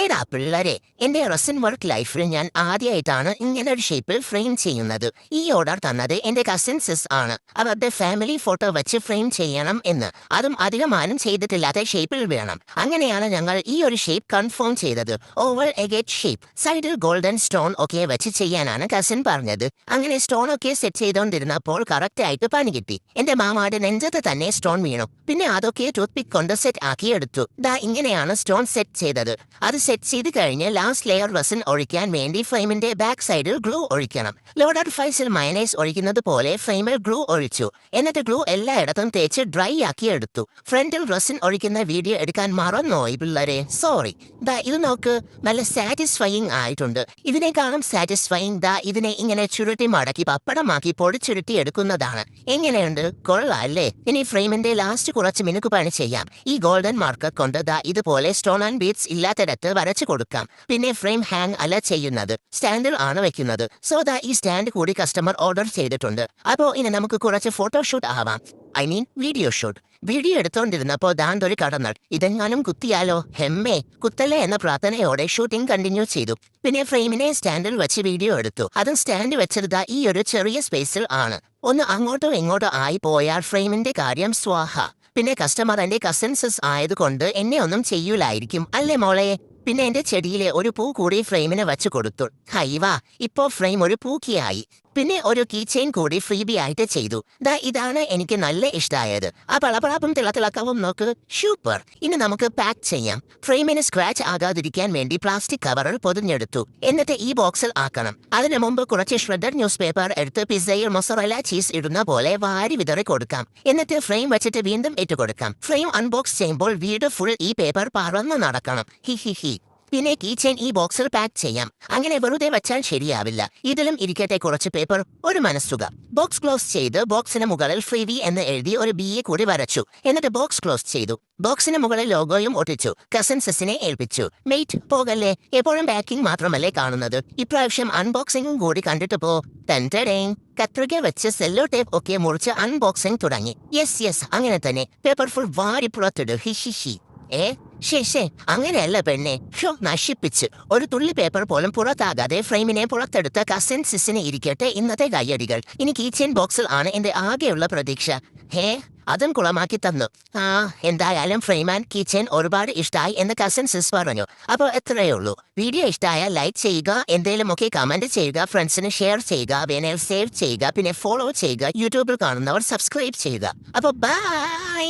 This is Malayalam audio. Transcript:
ഏടാ പിള്ളേരെ, എന്റെ റെസിൻ വർക്ക് ലൈഫിൽ ഞാൻ ആദ്യമായിട്ടാണ് ഇങ്ങനെ ഒരു ഷേപ്പിൽ ഫ്രെയിം ചെയ്യുന്നത്. ഈ ഓർഡർ തന്നത് എന്റെ കസിൻ സിസ് ആണ്. അവരുടെ ഫാമിലി ഫോട്ടോ വെച്ച് ഫ്രെയിം ചെയ്യണം എന്ന്. അതും അധികമാനം ചെയ്തിട്ടില്ലാത്ത ഷേപ്പിൽ വേണം. അങ്ങനെയാണ് ഞങ്ങൾ ഈ ഒരു ഷേപ്പ് കൺഫേം ചെയ്തത്. ഓവൽ എഗേറ്റ് ഷേപ്പ്, സൈഡിൽ ഗോൾഡൻ സ്റ്റോൺ ഒക്കെ വെച്ച് ചെയ്യാനാണ് കസിൻ പറഞ്ഞത്. അങ്ങനെ സ്റ്റോൺ ഒക്കെ സെറ്റ് ചെയ്തുകൊണ്ടിരുന്നപ്പോൾ കറക്റ്റ് ആയിട്ട് പണി കിട്ടി. എന്റെ മാമാടെ നെഞ്ചത്ത് തന്നെ സ്റ്റോൺ വീണു. പിന്നെ അതൊക്കെ ടൂത്ത് പിക്ക് കൊണ്ട് സെറ്റ് ആക്കി എടുത്തു. ദാ ഇങ്ങനെയാണ് സ്റ്റോൺ സെറ്റ് ചെയ്തത്. അത് സെറ്റ് ചെയ്ത് കഴിഞ്ഞ് ലാസ്റ്റ് ലെയർ റെസിൻ ഒഴിക്കാൻ വേണ്ടി ഫ്രെയിമിന്റെ ബാക്ക് സൈഡിൽ ഗ്ലൂ ഒഴിക്കണം. ലോഡർ ഫൈസിൽ മയനൈസ് ഒഴിക്കുന്നത് പോലെ ഫ്രെയിമിൽ ഗ്ലൂ ഒഴിച്ചു. എന്നിട്ട് ഗ്ലൂ എല്ലായിടത്തും തേച്ച് ഡ്രൈ ആക്കി എടുത്തു. ഫ്രണ്ടിൽ റെസിൻ ഒഴിക്കുന്ന വീഡിയോ എടുക്കാൻ മറന്നോയി പിള്ളേരെ, സോറി. ദാ ഇത് നോക്ക്, നല്ല സാറ്റിസ്ഫൈയിങ് ആയിട്ടുണ്ട്. ഇതിനേക്കാളും സാറ്റിസ്ഫൈയിങ് ദാ ഇതിനെ ഇങ്ങനെ ചുരുട്ടി മടക്കി പപ്പടമാക്കി പൊടിച്ചുരുട്ടി എടുക്കുന്നതാണ്. എങ്ങനെയുണ്ട്? കൊള്ളാം അല്ലേ? ഇനി ഫ്രെയിമിന്റെ ലാസ്റ്റ് കുറച്ച് മിനുക്ക് പണി ചെയ്യാം. ഈ ഗോൾഡൻ മാർക്കർ കൊണ്ട് ദാ ഇതുപോലെ സ്റ്റോൺ ആൻഡ് ബീഡ്സ് ഇല്ലാത്തിടത്ത് വരച്ചു കൊടുക്കാം. പിന്നെ ഫ്രെയിം ഹാങ് അല്ല ചെയ്യുന്നത്, സ്റ്റാൻഡിൽ ആണ് വെക്കുന്നത്. സോ ദാ ഈ സ്റ്റാൻഡ് കൂടി കസ്റ്റമർ ഓർഡർ ചെയ്തിട്ടുണ്ട്. അപ്പോ ഇനി നമുക്ക് കുറച്ച് ഫോട്ടോഷൂട്ട് ആവാം. I mean video shoot. Video എടുത്തോണ്ടിരുന്നപ്പോ ദാന്തൊരു കടന്നൽ. ഇതെങ്ങാനും കുത്തിയാലോ? ഹെമ്മേ കുത്തല്ലേ എന്ന പ്രാർത്ഥനയോടെ ഷൂട്ടിംഗ് കണ്ടിന്യൂ ചെയ്തു. പിന്നെ ഫ്രെയിമിനെ സ്റ്റാൻഡിൽ വെച്ച് വീഡിയോ എടുത്തു. അതും സ്റ്റാൻഡ് വെച്ചത് ഈ ഒരു ചെറിയ സ്പേസിൽ ആണ്. ഒന്ന് അങ്ങോട്ടോ ഇങ്ങോട്ടോ ആയി പോയാൽ ഫ്രെയിമിന്റെ കാര്യം സ്വാഹ. പിന്നെ കസ്റ്റമർ എന്റെ കസിൻസസ് ആയതുകൊണ്ട് എന്നെ ഒന്നും ചെയ്യൂലായിരിക്കും അല്ലേ മോളെ? പിന്നെ എന്റെ ചെടിയിലെ ഒരു പൂ കൂടി ഫ്രെയിമിന് വെച്ചു കൊടുത്തു. ഹൈവാ, ഇപ്പോ ഫ്രെയിം ഒരു പൂക്കിയായി. പിന്നെ ഒരു കീ ചെയിൻ കൂടി ഫ്രീബി ആയിട്ട് ചെയ്തു. ദാ ഇതാണ് എനിക്ക് നല്ല ഇഷ്ടമായത്. ആ പളപളാപ്പും തിളത്തിളക്കവും നോക്ക്, സൂപ്പർ. ഇനി നമുക്ക് പാക്ക് ചെയ്യാം. ഫ്രെയിമിന് സ്ക്രാച്ച് ആകാതിരിക്കാൻ വേണ്ടി പ്ലാസ്റ്റിക് കവറിൽ പൊതിഞ്ഞെടുത്തു. എന്നിട്ട് ഈ ബോക്സിൽ ആക്കണം. അതിനു മുമ്പ് കുറച്ച് ഷ്രെഡഡ് ന്യൂസ് പേപ്പർ എടുത്ത് പിസ്സയിൽ മൊസറല്ല ചീസ് ഇടുന്ന പോലെ വാരി വിതറി കൊടുക്കാം. എന്നിട്ട് ഫ്രെയിം വെച്ചിട്ട് വീണ്ടും ഇട്ട് കൊടുക്കാം. ഫ്രെയിം അൺബോക്സ് ചെയ്യുമ്പോൾ വീട് ഫുൾ ഈ പേപ്പർ പറന്ന് നടക്കണം. He he he. പിന്നെ കീ ചെയിൻ ഈ ബോക്സിൽ പാക്ക് ചെയ്യാം. അങ്ങനെ വെറുതെ വെച്ചാൽ ശരിയാവില്ല. ഇതിലും ഇരിക്കട്ടെ കുറച്ച് പേപ്പർ, ഒരു മനസ്സുക. ബോക്സ് ക്ലോസ് ചെയ്ത് ബോക്സിന് മുകളിൽ ഫ്രീവി എന്ന് എഴുതി ഒരു ബിയെ കൂടി വരച്ചു. എന്നിട്ട് ബോക്സ് ക്ലോസ് ചെയ്തു. ബോക്സിന് മുകളിൽ ലോഗോയും ഒട്ടിച്ചു. കസിൻ സിസിനെ ഏൽപ്പിച്ചു. മെയ്റ്റ് പോകല്ലേ, എപ്പോഴും പാക്കിംഗ് മാത്രമല്ലേ കാണുന്നത്. ഇപ്രാവശ്യം അൺബോക്സിംഗും കൂടി കണ്ടിട്ട് പോ. കത്രിക വെച്ച് സെല്ലോ ടേപ്പ് ഒക്കെ മുറിച്ച് അൺബോക്സിംഗ് തുടങ്ങി. യെസ് അങ്ങനെ തന്നെ. പേപ്പർ ഫുൾ വാരി പുറത്തിട്. ഹിഷിഷി. ശേ അങ്ങനെയല്ല പെണ്ണെ. നശിപ്പിച്ച് ഒരു തുള്ളി പേപ്പർ പോലും പുറത്താകാതെ ഫ്രെയിമിനെ പുറത്തെടുത്ത കസിൻ സിസിനെ ഇരിക്കട്ടെ ഇന്നത്തെ കയ്യടികൾ. ഇനി കീ ചെയിൻ ബോക്സിൽ ആണ് എന്റെ ആകെയുള്ള പ്രതീക്ഷ. അതും കുളമാക്കി തന്നു. എന്തായാലും ഫ്രെയിം ആൻഡ് കീ ചെയിൻ ഒരുപാട് ഇഷ്ടമായി എന്ന് കസിൻ സിസ് പറഞ്ഞു. അപ്പോൾ എത്രയേ ഉള്ളൂ. വീഡിയോ ഇഷ്ടമായാൽ ലൈക്ക് ചെയ്യുക, എന്തെങ്കിലുമൊക്കെ കമന്റ് ചെയ്യുക, ഫ്രണ്ട്സിന് ഷെയർ ചെയ്യുക, വേണേൽ സേവ് ചെയ്യുക, പിന്നെ ഫോളോ ചെയ്യുക. യൂട്യൂബിൽ കാണുന്നവർ സബ്സ്ക്രൈബ് ചെയ്യുക. അപ്പോൾ ബൈ.